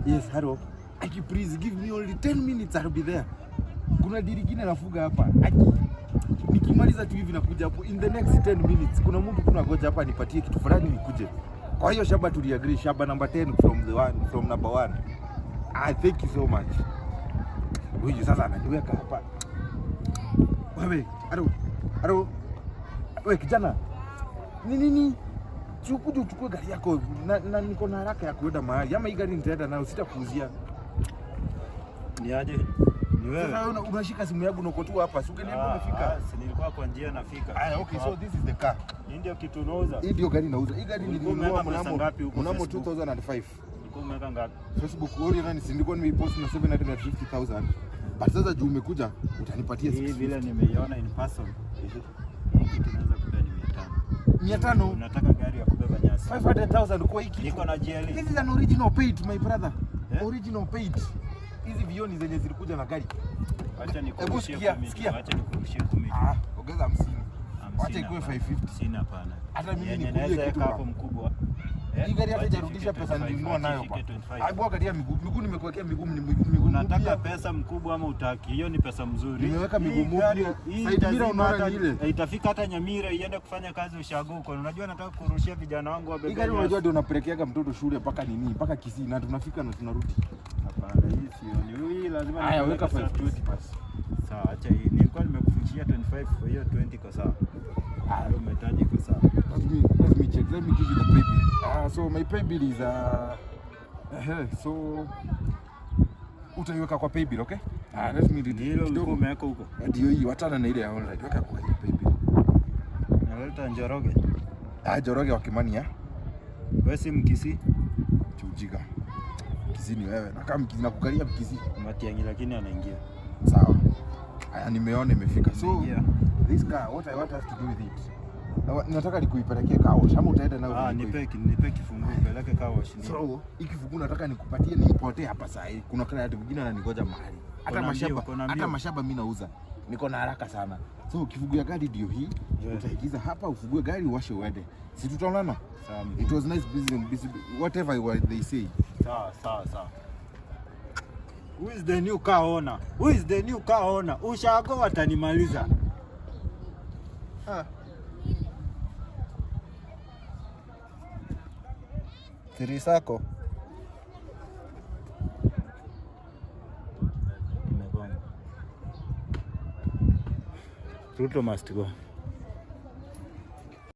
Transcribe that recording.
Yes, hello. Aki, please give me only 10 minutes, I'll be there. Kuna dili gine nafuga hapa. Aki, nikimaliza tu hivi nakuja hapo. In the next 10 minutes, kuna mtu tunagoja hapa nipatie kitu fulani nikuje. Kwa hiyo shamba tuliagree, shamba number 10 from number 1. I thank you so much. Huyu sasa ananiweka hapa. Wewe, hello. Wewe kijana. Nini? Chukue gari yako na niko na haraka ya kuenda mahali. Ama hii gari nitaenda nayo, sitakuuzia. Ni aje? Ni wewe. Sasa unashika simu yangu uko tu hapa. Sio niambia umefika. Si nilikuwa kwa njia nafika. Okay, so this is the car. Hii ndio kitu unauza. Hii ndio gari nauza. Hii gari nilinunua mnamo 2005. Ulikuwa umeweka ngapi? Facebook wali nani nilikuwa nimepost na 750,000. But sasa juu umekuja utanipatia 6. Hii vile nimeiona in person. Hii kitu inaweza kupea ni 500. Unataka gari ya kubeba nyasi. 500,000 kwa hiki. Niko na GL. This is an original paint, my brother. Original paint. Hizi vioni zenye zilikuja na gari. Acha nikurushie komiti. Acha nikurushie komiti. Ongeza 50. Acha ikuwe 550. Sina hapana. Hata mimi nikulie kitu hapo mkubwa. Hii gari hata jarudisha pesa nilinunua nayo kwa. Hapo gari ya miguu nimekuwekea miguu unataka pesa mkubwa ama utaki? Hiyo ni pesa mzuri. Nimeweka miguu mpya. Side unaona ile. Itafika hata Nyamira iende kufanya kazi ushago huko. Unajua nataka kurushia vijana wangu wa bebe. Hii gari unajua ndio unapelekeaga mtoto shule mpaka Kisii na tunafika na tunarudi. Hapana, hii sio. Hii lazima haya weka 520 basi. Sawa, acha hii. Nilikuwa nimekufikishia 25 kwa hiyo 20 kwa sawa. Ndio umetaji kwa sawa. Let me check. Let me give you the pay bill. So my pay bill is so utaiweka kwa pay bill, okay? Let me read. Ndio umeweka huko. Ndio hiyo, hata na ile ya online. Weka kwa hiyo pay bill. Naleta Njoroge. Njoroge wa Kimani. Wewe si Mkisii? Chujiga. Mkisii ni wewe. Na kama Mkisii nakukalia Mkisii. Matiang'i lakini anaingia. Sawa. Haya nimeona imefika. So this car, what I want us to do with it. Nataka nikuipelekee car wash ama utaenda nayo? Nipe kifunguo peleke car wash ndio. So, hiki kifunguo nataka nikupatie nipotee hapa saa hii. Kuna client mwingine ananigoja mahali. Hata mashamba mimi nauza. Niko na haraka sana. So, kifunguo ya gari ndio hii. Utaigiza hapa ufungue gari uwashe uende. Si tutaonana? Sawa. It was nice business whatever they say. Sawa. Who is the new car owner? Ushago watanimaliza. Tirisako. Ruto must go.